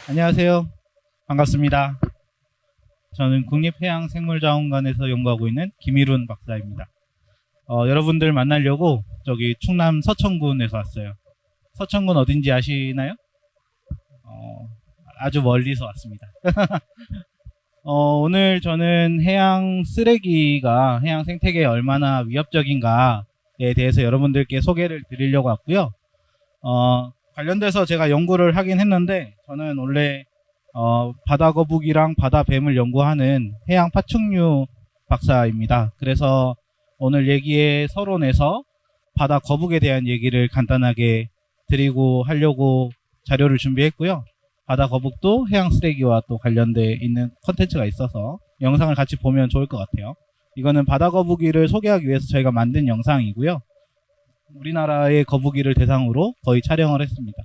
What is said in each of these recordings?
안녕하세요. 반갑습니다. 저는 국립해양생물자원관에서 연구하고 있는 김일훈 박사입니다. 여러분들 만나려고 저기 충남 서천군에서 왔어요. 서천군 어딘지 아시나요? 아주 멀리서 왔습니다. 오늘 저는 해양 쓰레기가 해양 생태계에 얼마나 위협적인가에 대해서 여러분들께 소개를 드리려고 왔고요. 관련돼서 제가 연구를 하긴 했는데 저는 원래 바다 거북이랑 바다 뱀을 연구하는 해양 파충류 박사입니다. 그래서 오늘 얘기의 서론에서 바다 거북에 대한 얘기를 간단하게 드리고 하려고 자료를 준비했고요. 바다 거북도 해양 쓰레기와 또 관련돼 있는 컨텐츠가 있어서 영상을 같이 보면 좋을 것 같아요. 이거는 바다 거북이를 소개하기 위해서 저희가 만든 영상이고요. 우리나라의 거북이를 대상으로 거의 촬영을 했습니다.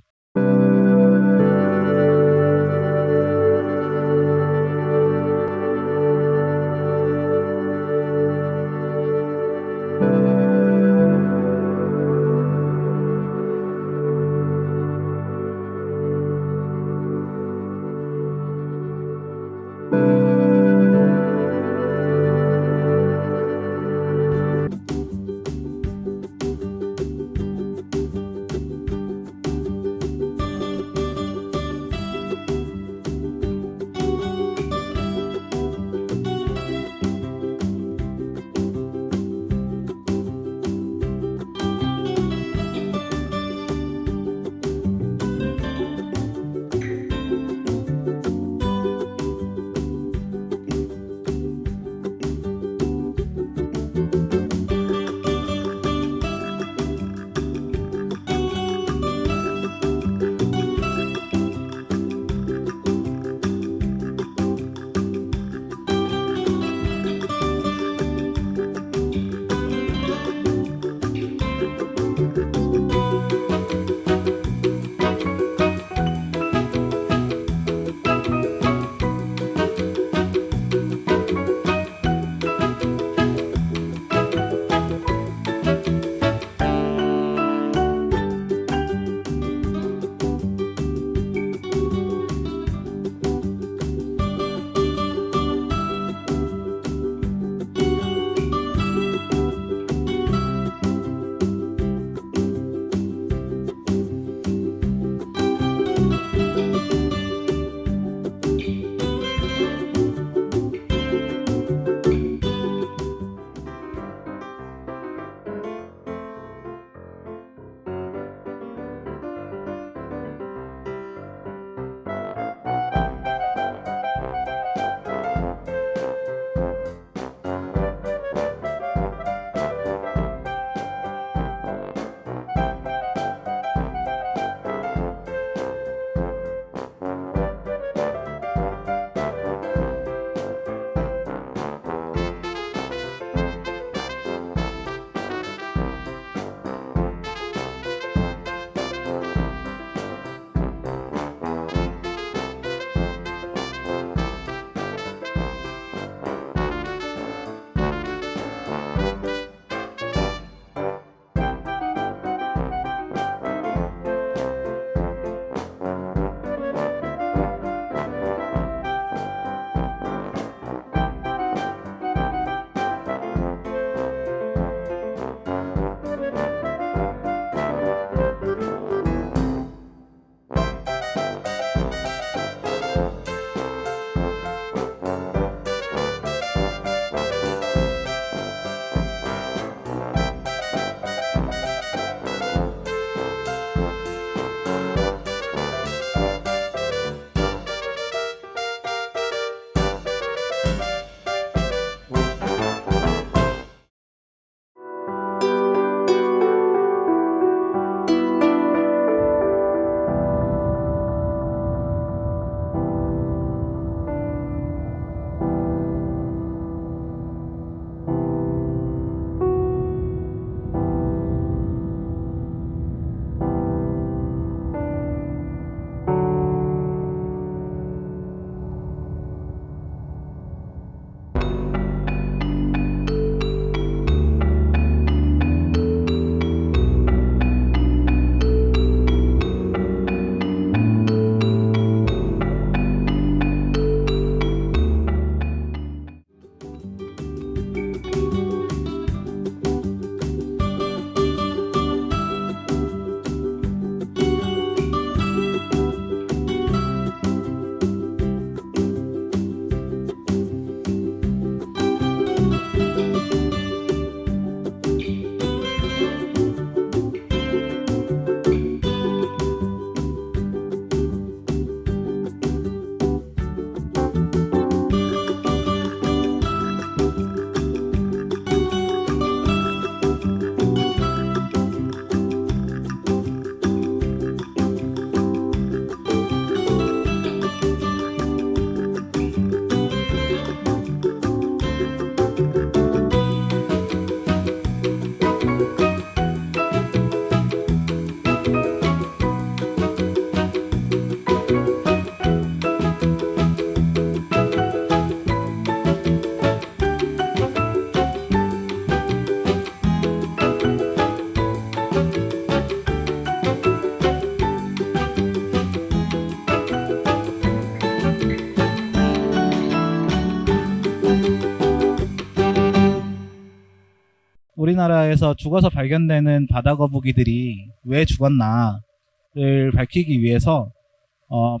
우리나라에서 죽어서 발견되는 바다 거북이들이 왜 죽었나를 밝히기 위해서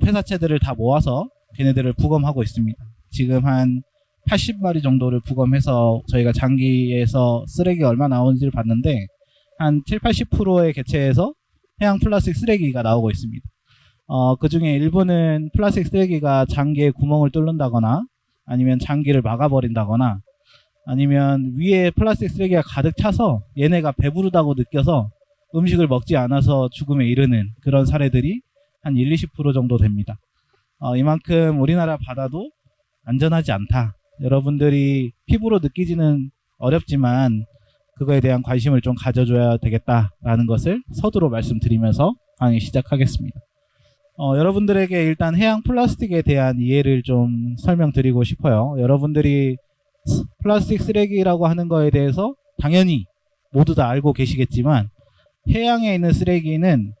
폐사체들을 다 모아서 걔네들을 부검하고 있습니다. 지금 한 80마리 정도를 부검해서 저희가 장기에서 쓰레기가 얼마 나오는지를 봤는데 한 7, 80%의 개체에서 해양 플라스틱 쓰레기가 나오고 있습니다. 그 중에 일부는 플라스틱 쓰레기가 장기에 구멍을 뚫는다거나 아니면 장기를 막아버린다거나 아니면 위에 플라스틱 쓰레기가 가득 차서 얘네가 배부르다고 느껴서 음식을 먹지 않아서 죽음에 이르는 그런 사례들이 한 1, 20% 정도 됩니다. 이만큼 우리나라 바다도 안전하지 않다. 여러분들이 피부로 느끼지는 어렵지만 그거에 대한 관심을 좀 가져줘야 되겠다라는 것을 서두로 말씀드리면서 강의 시작하겠습니다. 여러분들에게 일단 해양 플라스틱에 대한 이해를 좀 설명드리고 싶어요. 여러분들이 플라스틱 쓰레기라고 하는 거에 대해서 당연히 모두 다 알고 계시겠지만 해양에 있는 쓰레기는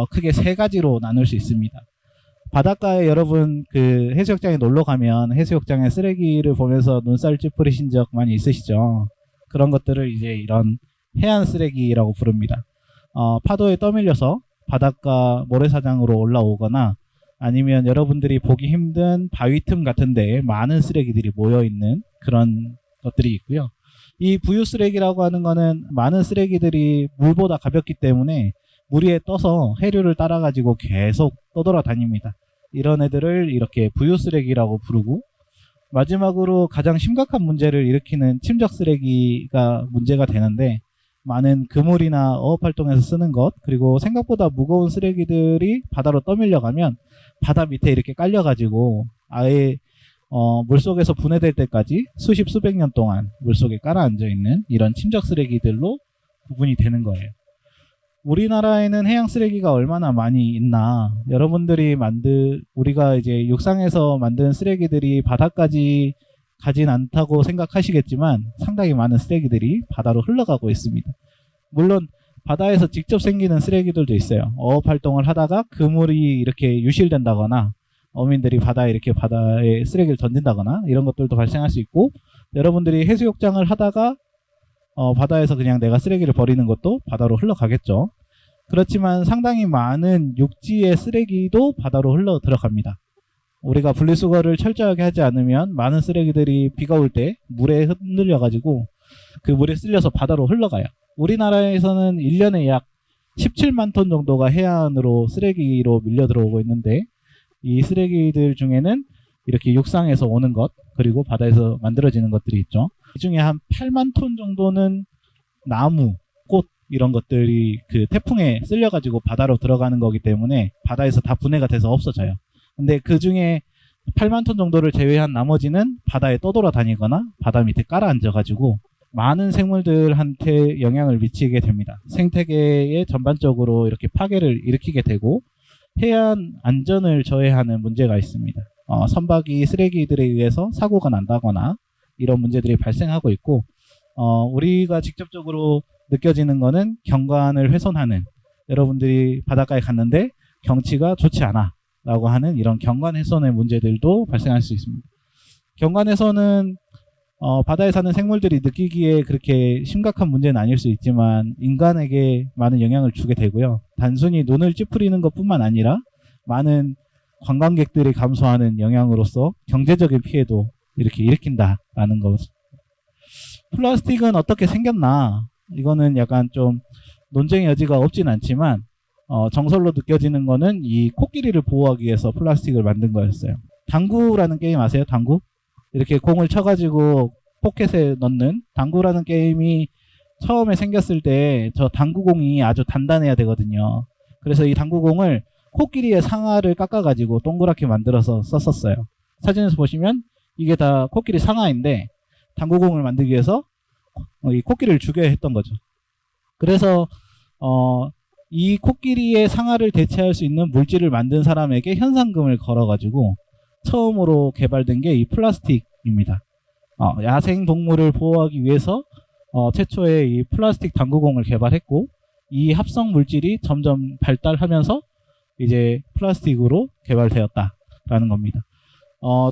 크게 세 가지로 나눌 수 있습니다. 바닷가에 여러분 그 해수욕장에 놀러 가면 해수욕장에 쓰레기를 보면서 눈살 찌푸리신 적 많이 있으시죠? 그런 것들을 이제 이런 해안 쓰레기라고 부릅니다. 파도에 떠밀려서 바닷가 모래사장으로 올라오거나 아니면 여러분들이 보기 힘든 바위 틈 같은 데에 많은 쓰레기들이 모여있는 그런 것들이 있고요. 이 부유 쓰레기라고 하는 거는 많은 쓰레기들이 물보다 가볍기 때문에 물 위에 떠서 해류를 따라가지고 계속 떠돌아다닙니다. 이런 애들을 이렇게 부유 쓰레기라고 부르고 마지막으로 가장 심각한 문제를 일으키는 침적 쓰레기가 문제가 되는데 많은 그물이나 어업활동에서 쓰는 것 그리고 생각보다 무거운 쓰레기들이 바다로 떠밀려가면 바다 밑에 이렇게 깔려가지고 아예 물속에서 분해될 때까지 수십 수백 년 동안 물속에 깔아앉아 있는 이런 침적 쓰레기들로 구분이 되는 거예요. 우리나라에는 해양 쓰레기가 얼마나 많이 있나 여러분들이 우리가 이제 육상에서 만든 쓰레기들이 바다까지 가진 않다고 생각하시겠지만 상당히 많은 쓰레기들이 바다로 흘러가고 있습니다. 물론 바다에서 직접 생기는 쓰레기들도 있어요. 어업 활동을 하다가 그물이 이렇게 유실된다거나 어민들이 바다에 쓰레기를 던진다거나 이런 것들도 발생할 수 있고 여러분들이 해수욕장을 하다가 바다에서 그냥 내가 쓰레기를 버리는 것도 바다로 흘러가겠죠. 그렇지만 상당히 많은 육지의 쓰레기도 바다로 흘러 들어갑니다. 우리가 분리수거를 철저하게 하지 않으면 많은 쓰레기들이 비가 올 때 물에 흔들려가지고 그 물에 쓸려서 바다로 흘러가요. 우리나라에서는 1년에 약 17만 톤 정도가 해안으로 쓰레기로 밀려 들어오고 있는데 이 쓰레기들 중에는 이렇게 육상에서 오는 것 그리고 바다에서 만들어지는 것들이 있죠. 이 중에 한 8만 톤 정도는 나무, 꽃 이런 것들이 그 태풍에 쓸려가지고 바다로 들어가는 거기 때문에 바다에서 다 분해가 돼서 없어져요. 근데 그 중에 8만 톤 정도를 제외한 나머지는 바다에 떠돌아다니거나 바다 밑에 깔아앉아가지고 많은 생물들한테 영향을 미치게 됩니다. 생태계에 전반적으로 이렇게 파괴를 일으키게 되고 해안 안전을 저해하는 문제가 있습니다. 선박이 쓰레기들에 의해서 사고가 난다거나 이런 문제들이 발생하고 있고 우리가 직접적으로 느껴지는 거는 경관을 훼손하는 여러분들이 바닷가에 갔는데 경치가 좋지 않아 라고 하는 이런 경관 훼손의 문제들도 발생할 수 있습니다. 경관 훼손은 바다에 사는 생물들이 느끼기에 그렇게 심각한 문제는 아닐 수 있지만 인간에게 많은 영향을 주게 되고요. 단순히 눈을 찌푸리는 것뿐만 아니라 많은 관광객들이 감수하는 영향으로서 경제적인 피해도 이렇게 일으킨다라는 것. 플라스틱은 어떻게 생겼나? 이거는 약간 좀 논쟁의 여지가 없진 않지만 정설로 느껴지는 거는 이 코끼리를 보호하기 위해서 플라스틱을 만든 거였어요. 당구라는 게임 아세요? 당구? 이렇게 공을 쳐가지고 포켓에 넣는 당구라는 게임이 처음에 생겼을 때 저 당구공이 아주 단단해야 되거든요. 그래서 이 당구공을 코끼리의 상아를 깎아가지고 동그랗게 만들어서 썼었어요. 사진에서 보시면 이게 다 코끼리 상아인데 당구공을 만들기 위해서 이 코끼리를 죽여야 했던 거죠. 그래서 이 코끼리의 상아를 대체할 수 있는 물질을 만든 사람에게 현상금을 걸어가지고 처음으로 개발된 게 이 플라스틱입니다. 야생 동물을 보호하기 위해서 최초의 이 플라스틱 당구공을 개발했고 이 합성 물질이 점점 발달하면서 이제 플라스틱으로 개발되었다라는 겁니다.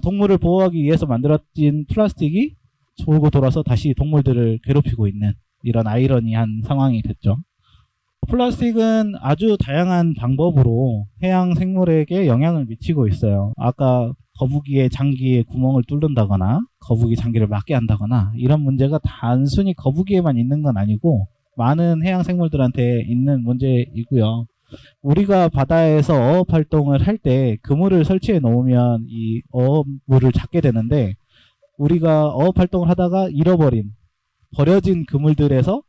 동물을 보호하기 위해서 만들어진 플라스틱이 돌고 돌아서 다시 동물들을 괴롭히고 있는 이런 아이러니한 상황이 됐죠. 플라스틱은 아주 다양한 방법으로 해양 생물에게 영향을 미치고 있어요. 아까 거북이의 장기에 구멍을 뚫는다거나 거북이 장기를 막게 한다거나 이런 문제가 단순히 거북이에만 있는 건 아니고 많은 해양 생물들한테 있는 문제이고요. 우리가 바다에서 어업 활동을 할 때 그물을 설치해 놓으면 이 어업물을 잡게 되는데 우리가 어업 활동을 하다가 잃어버린 버려진 그물들에서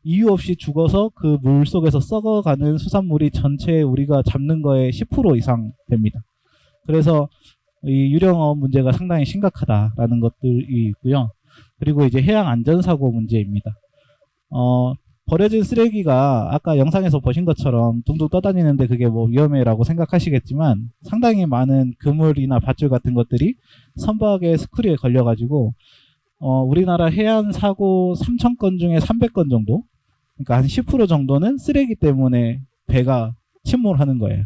이유 없이 죽어서 그 물 속에서 썩어가는 수산물이 전체 우리가 잡는 거의 10% 이상 됩니다. 그래서 이 유령어업 문제가 상당히 심각하다라는 것들이 있고요. 그리고 이제 해양 안전사고 문제입니다. 버려진 쓰레기가 아까 영상에서 보신 것처럼 둥둥 떠다니는데 그게 뭐 위험해라고 생각하시겠지만 상당히 많은 그물이나 밧줄 같은 것들이 선박의 스크류에 걸려가지고 우리나라 해안 사고 3,000건 중에 300건 정도, 그러니까 한 10% 정도는 쓰레기 때문에 배가 침몰하는 거예요.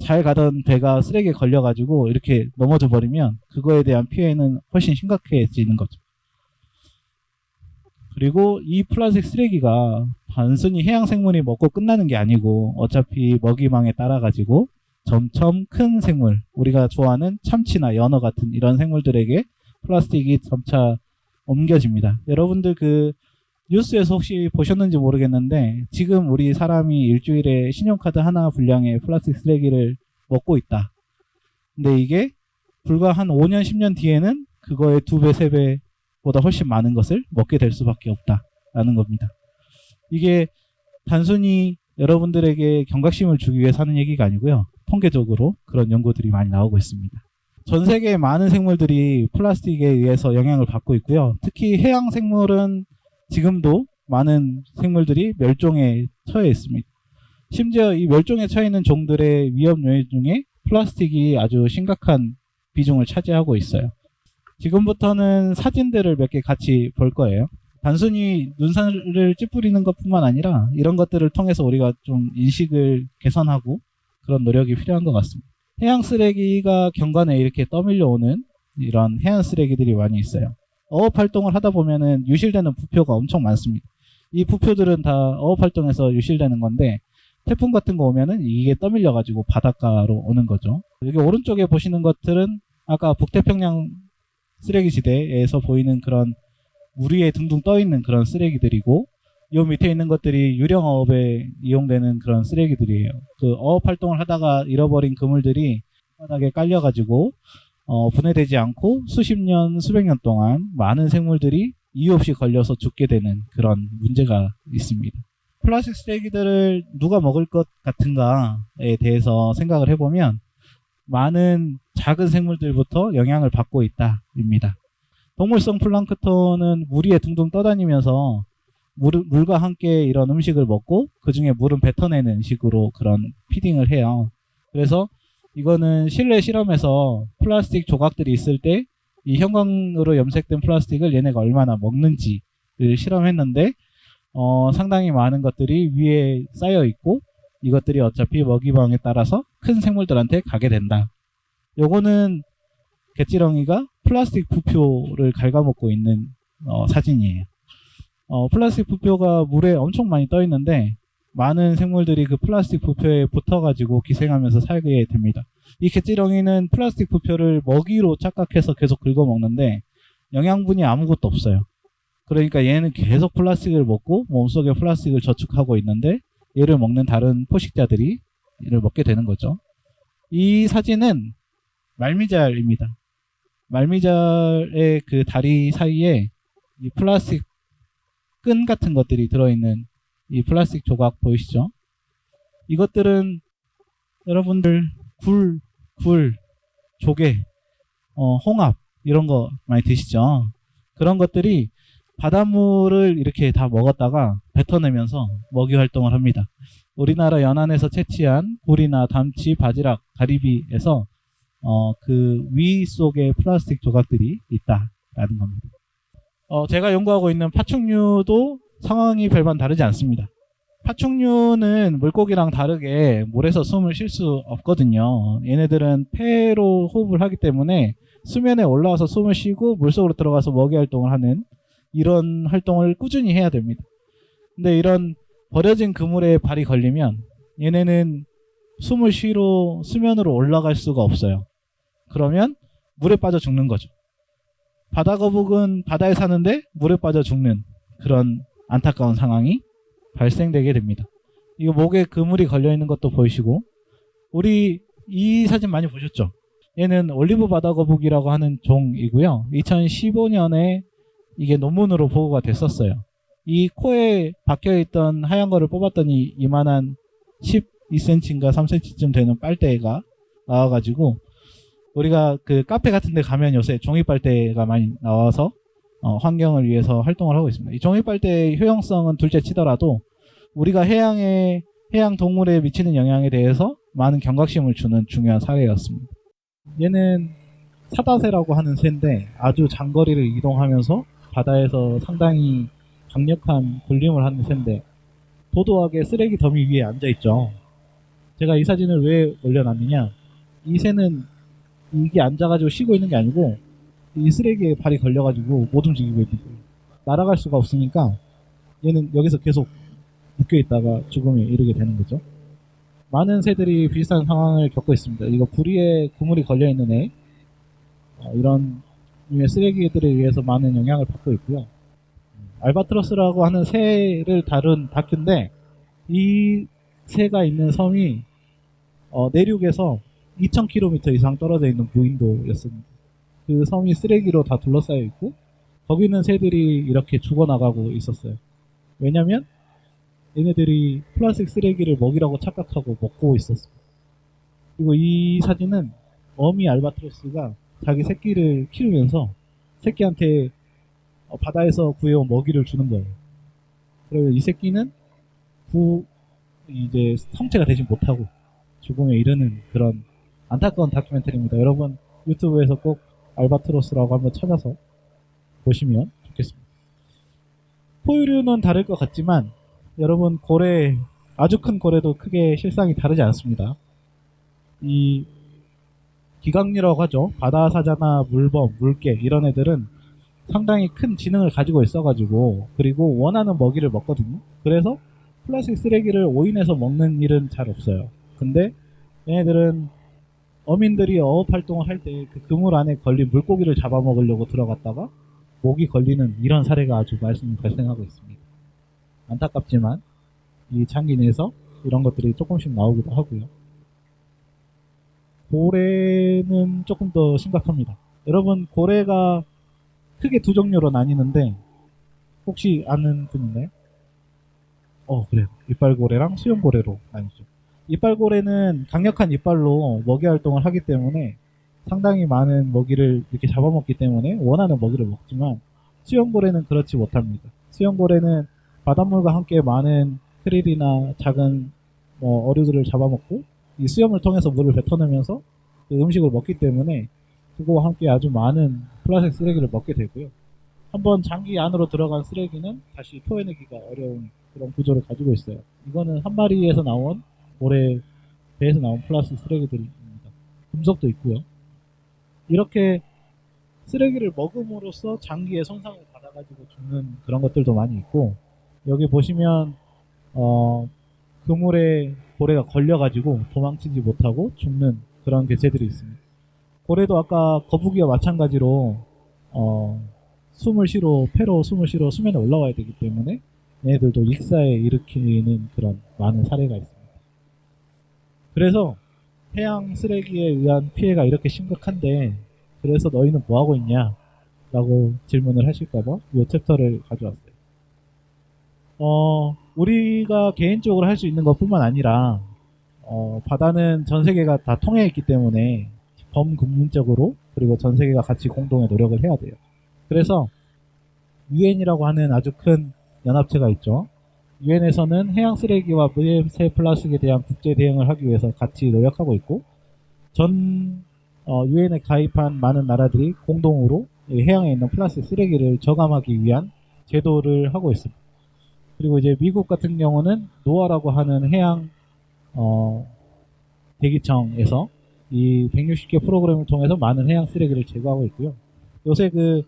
잘 가던 배가 쓰레기에 걸려가지고 이렇게 넘어져 버리면 그거에 대한 피해는 훨씬 심각해지는 거죠. 그리고 이 플라스틱 쓰레기가 단순히 해양 생물이 먹고 끝나는 게 아니고 어차피 먹이망에 따라가지고 점점 큰 생물, 우리가 좋아하는 참치나 연어 같은 이런 생물들에게 플라스틱이 점차 옮겨집니다. 여러분들 그 뉴스에서 혹시 보셨는지 모르겠는데 지금 우리 사람이 일주일에 신용카드 하나 분량의 플라스틱 쓰레기를 먹고 있다. 근데 이게 불과 한 5년, 10년 뒤에는 그거의 2배, 3배보다 훨씬 많은 것을 먹게 될 수밖에 없다라는 겁니다. 이게 단순히 여러분들에게 경각심을 주기 위해서 하는 얘기가 아니고요. 통계적으로 그런 연구들이 많이 나오고 있습니다. 전 세계의 많은 생물들이 플라스틱에 의해서 영향을 받고 있고요. 특히 해양 생물은 지금도 많은 생물들이 멸종에 처해 있습니다. 심지어 이 멸종에 처해 있는 종들의 위험 요인 중에 플라스틱이 아주 심각한 비중을 차지하고 있어요. 지금부터는 사진들을 몇 개 같이 볼 거예요. 단순히 눈살을 찌푸리는 것뿐만 아니라 이런 것들을 통해서 우리가 좀 인식을 개선하고 그런 노력이 필요한 것 같습니다. 해양 쓰레기가 경관에 이렇게 떠밀려 오는 이런 해양 쓰레기들이 많이 있어요. 어업 활동을 하다 보면은 유실되는 부표가 엄청 많습니다. 이 부표들은 다 어업 활동에서 유실되는 건데 태풍 같은 거 오면은 이게 떠밀려 가지고 바닷가로 오는 거죠. 여기 오른쪽에 보시는 것들은 아까 북태평양 쓰레기지대에서 보이는 그런 물 위에 둥둥 떠 있는 그런 쓰레기들이고 요 밑에 있는 것들이 유령어업에 이용되는 그런 쓰레기들이에요. 그 어업 활동을 하다가 잃어버린 그물들이 바닥에 깔려가지고 분해되지 않고 수십 년, 수백 년 동안 많은 생물들이 이유 없이 걸려서 죽게 되는 그런 문제가 있습니다. 플라스틱 쓰레기들을 누가 먹을 것 같은가에 대해서 생각을 해보면 많은 작은 생물들부터 영향을 받고 있다입니다. 동물성 플랑크톤은 물 위에 둥둥 떠다니면서 물과 함께 이런 음식을 먹고 그 중에 물은 뱉어내는 식으로 그런 피딩을 해요. 그래서 이거는 실내 실험에서 플라스틱 조각들이 있을 때 이 형광으로 염색된 플라스틱을 얘네가 얼마나 먹는지를 실험했는데 상당히 많은 것들이 위에 쌓여 있고 이것들이 어차피 먹이망에 따라서 큰 생물들한테 가게 된다. 요거는 개찌렁이가 플라스틱 부표를 갉아먹고 있는 사진이에요. 플라스틱 부표가 물에 엄청 많이 떠 있는데 많은 생물들이 그 플라스틱 부표에 붙어가지고 기생하면서 살게 됩니다. 이 개찌렁이는 플라스틱 부표를 먹이로 착각해서 계속 긁어먹는데 영양분이 아무것도 없어요. 그러니까 얘는 계속 플라스틱을 먹고 몸속에 플라스틱을 저축하고 있는데 얘를 먹는 다른 포식자들이 얘를 먹게 되는 거죠. 이 사진은 말미잘입니다. 말미잘의 그 다리 사이에 이 플라스틱 끈 같은 것들이 들어있는 이 플라스틱 조각 보이시죠? 이것들은 여러분들 굴, 조개, 홍합 이런 거 많이 드시죠? 그런 것들이 바닷물을 이렇게 다 먹었다가 뱉어내면서 먹이 활동을 합니다. 우리나라 연안에서 채취한 굴이나 담치, 바지락, 가리비에서 그 위 속에 플라스틱 조각들이 있다라는 겁니다. 제가 연구하고 있는 파충류도 상황이 별반 다르지 않습니다. 파충류는 물고기랑 다르게 물에서 숨을 쉴 수 없거든요. 얘네들은 폐로 호흡을 하기 때문에 수면에 올라와서 숨을 쉬고 물속으로 들어가서 먹이 활동을 하는 이런 활동을 꾸준히 해야 됩니다. 근데 이런 버려진 그물에 발이 걸리면 얘네는 숨을 쉬러 수면으로 올라갈 수가 없어요. 그러면 물에 빠져 죽는 거죠. 바다거북은 바다에 사는데 물에 빠져 죽는 그런 안타까운 상황이 발생되게 됩니다. 이거 목에 그물이 걸려 있는 것도 보이시고, 우리 이 사진 많이 보셨죠? 얘는 올리브 바다거북이라고 하는 종이고요. 2015년에 이게 논문으로 보고가 됐었어요. 이 코에 박혀있던 하얀 거를 뽑았더니 이만한 12cm인가 3cm쯤 되는 빨대가 나와가지고, 우리가 그 카페 같은 데 가면 요새 종이 빨대가 많이 나와서 환경을 위해서 활동을 하고 있습니다. 이 종이 빨대의 효용성은 둘째 치더라도 우리가 해양 동물에 미치는 영향에 대해서 많은 경각심을 주는 중요한 사례였습니다. 얘는 사다새라고 하는 새인데 아주 장거리를 이동하면서 바다에서 상당히 강력한 굴림을 하는 새인데 도도하게 쓰레기 더미 위에 앉아있죠. 제가 이 사진을 왜 올려놨느냐, 이 새는 이게 앉아가지고 쉬고 있는 게 아니고 이 쓰레기에 발이 걸려가지고 못 움직이고 있는 거예요. 날아갈 수가 없으니까 얘는 여기서 계속 묶여있다가 죽음에 이르게 되는 거죠. 많은 새들이 비슷한 상황을 겪고 있습니다. 이거 부리에 그물이 걸려있는 애, 이런 류의 쓰레기들에 의해서 많은 영향을 받고 있고요. 알바트로스라고 하는 새를 다룬 다큐인데 이 새가 있는 섬이 내륙에서 2000km 이상 떨어져 있는 무인도였습니다. 그 섬이 쓰레기로 다 둘러싸여 있고 거기 있는 새들이 이렇게 죽어나가고 있었어요. 왜냐면 얘네들이 플라스틱 쓰레기를 먹이라고 착각하고 먹고 있었어요. 그리고 이 사진은 어미 알바트로스가 자기 새끼를 키우면서 새끼한테 바다에서 구해온 먹이를 주는 거예요. 그리고 이 새끼는 이제 성체가 되지 못하고 죽음에 이르는 그런 안타까운 다큐멘터리입니다. 여러분 유튜브에서 꼭 알바트로스라고 한번 찾아서 보시면 좋겠습니다. 포유류는 다를 것 같지만 여러분 고래, 아주 큰 고래도 크게 실상이 다르지 않습니다. 이 기강류라고 하죠. 바다사자나 물범, 물개 이런 애들은 상당히 큰 지능을 가지고 있어가지고 그리고 원하는 먹이를 먹거든요. 그래서 플라스틱 쓰레기를 오인해서 먹는 일은 잘 없어요. 근데 얘네들은 어민들이 어업 활동을 할 때 그 그물 안에 걸린 물고기를 잡아먹으려고 들어갔다가 목이 걸리는 이런 사례가 아주 발생하고 있습니다. 안타깝지만 이 장기 내에서 이런 것들이 조금씩 나오기도 하고요. 고래는 조금 더 심각합니다. 여러분 고래가 크게 두 종류로 나뉘는데 혹시 아는 분 있나요? 그래요. 이빨고래랑 수염고래로 나뉘죠. 이빨고래는 강력한 이빨로 먹이 활동을 하기 때문에 상당히 많은 먹이를 이렇게 잡아먹기 때문에 원하는 먹이를 먹지만 수염고래는 그렇지 못합니다. 수염고래는 바닷물과 함께 많은 크릴이나 작은 어류들을 잡아먹고 이 수염을 통해서 물을 뱉어내면서 그 음식을 먹기 때문에 그거와 함께 아주 많은 플라스틱 쓰레기를 먹게 되고요. 한번 장기 안으로 들어간 쓰레기는 다시 토해내기가 어려운 그런 구조를 가지고 있어요. 이거는 한 마리에서 나온 고래 배에서 나온 플라스틱 쓰레기들입니다. 금속도 있고요. 이렇게 쓰레기를 먹음으로써 장기에 손상을 받아가지고 죽는 그런 것들도 많이 있고 여기 보시면 그물에 고래가 걸려가지고 도망치지 못하고 죽는 그런 개체들이 있습니다. 고래도 아까 거북이와 마찬가지로 폐로 숨을 쉬러 수면에 올라와야 되기 때문에 얘네들도 익사에 일으키는 그런 많은 사례가 있습니다. 그래서 해양 쓰레기에 의한 피해가 이렇게 심각한데 그래서 너희는 뭐하고 있냐 라고 질문을 하실까봐 이 챕터를 가져왔어요. 우리가 개인적으로 할 수 있는 것 뿐만 아니라 바다는 전 세계가 다 통해 있기 때문에 범국민적으로 그리고 전 세계가 같이 공동의 노력을 해야 돼요. 그래서 UN이라고 하는 아주 큰 연합체가 있죠. UN에서는 해양 쓰레기와 무해세 플라스틱에 대한 국제 대응을 하기 위해서 같이 노력하고 있고 전 UN에 가입한 많은 나라들이 공동으로 해양에 있는 플라스틱 쓰레기를 저감하기 위한 제도를 하고 있습니다. 그리고 이제 미국 같은 경우는 노아라고 하는 해양 대기청에서 이 160개 프로그램을 통해서 많은 해양 쓰레기를 제거하고 있고요. 요새 그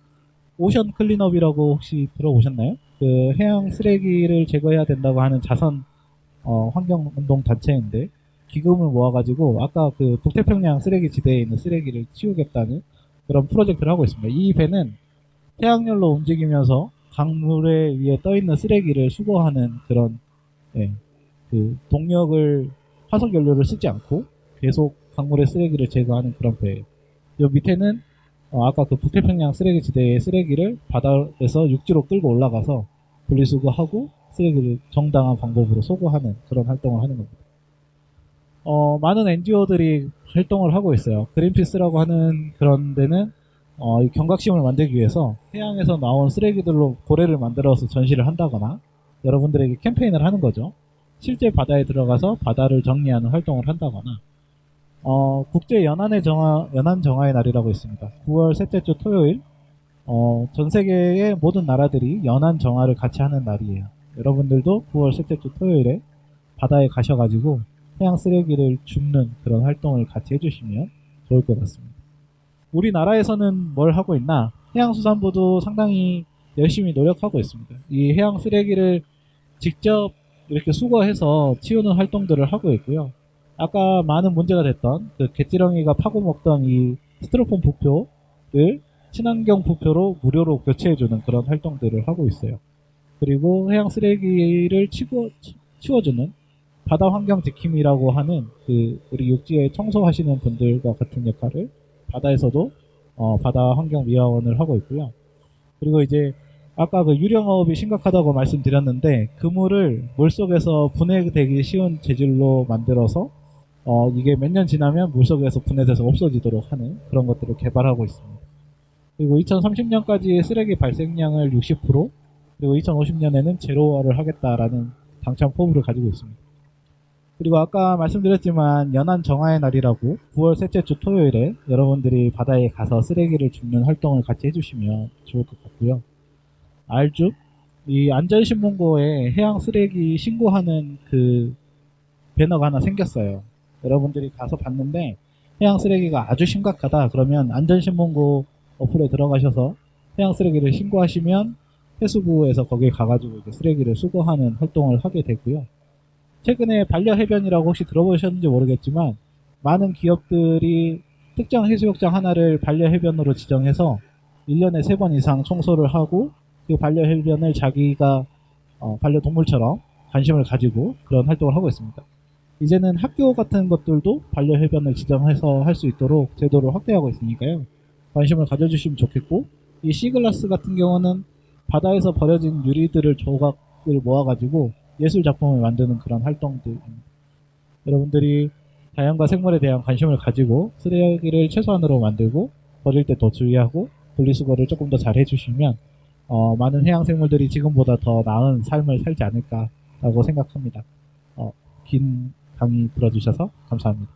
오션 클린업이라고 혹시 들어보셨나요? 그 해양 쓰레기를 제거해야 된다고 하는 자선 환경운동 단체인데 기금을 모아가지고 아까 그 북태평양 쓰레기 지대에 있는 쓰레기를 치우겠다는 그런 프로젝트를 하고 있습니다. 이 배는 태양열로 움직이면서 강물에 위에 떠 있는 쓰레기를 수거하는 그런 그 동력을 화석 연료를 쓰지 않고 계속 강물의 쓰레기를 제거하는 그런 배예요. 이 밑에는 아까 그 북태평양 쓰레기 지대의 쓰레기를 바다에서 육지로 끌고 올라가서 분리수거하고 쓰레기를 정당한 방법으로 소거하는 그런 활동을 하는 겁니다. 많은 NGO들이 활동을 하고 있어요. 그린피스라고 하는 그런 데는 이 경각심을 만들기 위해서 해양에서 나온 쓰레기들로 고래를 만들어서 전시를 한다거나 여러분들에게 캠페인을 하는 거죠. 실제 바다에 들어가서 바다를 정리하는 활동을 한다거나 국제 연안 정화의 날이라고 있습니다. 9월 셋째 주 토요일 전 세계의 모든 나라들이 연안 정화를 같이 하는 날이에요. 여러분들도 9월 셋째 주 토요일에 바다에 가셔가지고 해양 쓰레기를 줍는 그런 활동을 같이 해주시면 좋을 것 같습니다. 우리나라에서는 뭘 하고 있나? 해양수산부도 상당히 열심히 노력하고 있습니다. 이 해양 쓰레기를 직접 이렇게 수거해서 치우는 활동들을 하고 있고요. 아까 많은 문제가 됐던 그 갯지렁이가 파고먹던 이 스티로폼 부표를 친환경 부표로 무료로 교체해주는 그런 활동들을 하고 있어요. 그리고 해양 쓰레기를 치워주는 바다 환경 지킴이라고 하는 그 우리 육지에 청소하시는 분들과 같은 역할을 바다에서도 바다 환경 미화원을 하고 있고요. 그리고 이제 아까 그 유령어업이 심각하다고 말씀드렸는데 그물을 물속에서 분해되기 쉬운 재질로 만들어서 이게 몇 년 지나면 물속에서 분해돼서 없어지도록 하는 그런 것들을 개발하고 있습니다. 그리고 2030년까지 쓰레기 발생량을 60% 그리고 2050년에는 제로화를 하겠다라는 당찬 포부를 가지고 있습니다. 그리고 아까 말씀드렸지만 연안 정화의 날이라고 9월 셋째 주 토요일에 여러분들이 바다에 가서 쓰레기를 줍는 활동을 같이 해주시면 좋을 것 같고요. 알죽 이 안전신문고에 해양 쓰레기 신고하는 그 배너가 하나 생겼어요. 여러분들이 가서 봤는데 해양 쓰레기가 아주 심각하다 그러면 안전신문고 어플에 들어가셔서 해양 쓰레기를 신고하시면 해수부에서 거기에 가가지고 이제 쓰레기를 수거하는 활동을 하게 되고요. 최근에 반려해변이라고 혹시 들어보셨는지 모르겠지만 많은 기업들이 특정 해수욕장 하나를 반려해변으로 지정해서 1년에 3번 이상 청소를 하고 그 반려해변을 자기가 반려동물처럼 관심을 가지고 그런 활동을 하고 있습니다. 이제는 학교 같은 것들도 반려해변을 지정해서 할 수 있도록 제도를 확대하고 있으니까요. 관심을 가져주시면 좋겠고 이 시글라스 같은 경우는 바다에서 버려진 유리들을 조각을 모아가지고 예술 작품을 만드는 그런 활동들입니다. 여러분들이 자연과 생물에 대한 관심을 가지고 쓰레기를 최소한으로 만들고 버릴 때 더 주의하고 분리수거를 조금 더 잘 해주시면 많은 해양 생물들이 지금보다 더 나은 삶을 살지 않을까라고 생각합니다. 긴 강의 들어주셔서 감사합니다.